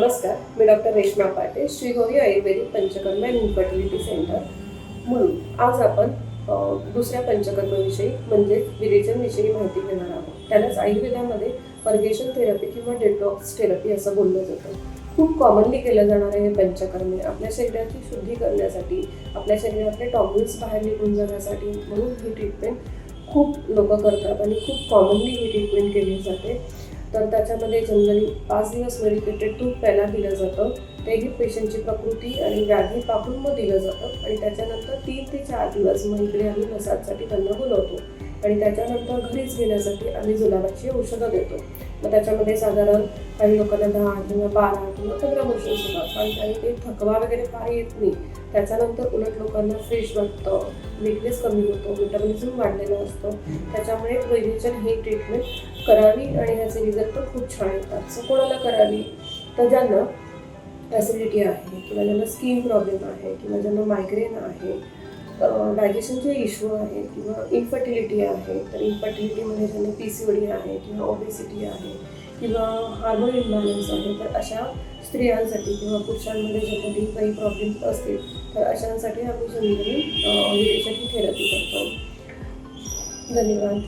नमस्कार, मी डॉक्टर रेश्मा पाटे, श्री गौरी आयुर्वेदिक panchakarma and infertility centre म्हणून आज आपण दुसऱ्या पंचकर्माविषयी म्हणजेच विरेचनविषयी माहिती घेणार आहोत. त्यालाच आयुर्वेदामध्ये पर्गेशन थेरपी किंवा डेटॉक्स थेरपी असं बोललं जातं. खूप कॉमनली केलं जाणारे हे पंचकर्मे आपल्या शरीराची शुद्धी करण्यासाठी, आपल्या शरीरातले टॉक्सिन्स बाहेर निघून जाण्यासाठी म्हणून ही ट्रीटमेंट खूप लोक करतात आणि खूप कॉमनली ही ट्रीटमेंट केली जाते. तर त्याच्यामध्ये जनरली 5 दिवस मेडिकेटेड तूप प्यायला दिलं जातं. तेही पेशंटची प्रकृती आणि व्याधी पाहून मग दिलं जातं आणि त्याच्यानंतर 3 ते 4 दिवस मग इकडे आम्ही मसाजसाठी त्यांना बोलवतो आणि त्याच्यानंतर घरीच घेण्यासाठी आम्ही जुलाबाची औषधं देतो. मग त्याच्यामध्ये साधारण काही लोकांना 10 किंवा 12 किंवा 15 मोशन्स होतात, पण काही थकवा वगैरे फार येत नाही. त्याच्यानंतर उलट लोकांना फ्रेश वाटतं, विकनेस कमी होतो, मेटाबॉलिझम वाढलेलं असतं. त्याच्यामुळे विरेचन ही ट्रीटमेंट करावी आणि ह्याचे रिझल्ट पण खूप छान येतात. सो कोणाला करावी तर ज्यांना ॲसिडिटी आहे किंवा ज्यांना स्किन प्रॉब्लेम आहे किंवा ज्यांना मायग्रेन आहे, डायजेशनचे इश्यू आहे किंवा इन्फर्टिलिटी आहे. तर इन्फर्टिलिटीमध्ये ज्यांना PCOD आहे किंवा ओबेसिटी आहे किंवा हार्मोन इम्बॅलन्स आहे, तर अशा स्त्रियांसाठी किंवा पुरुषांमध्ये ज्यांना काही प्रॉब्लेम्स असतील तर अशांसाठी आम्ही जनरली विरेचन ही थेरपी करतो. धन्यवाद.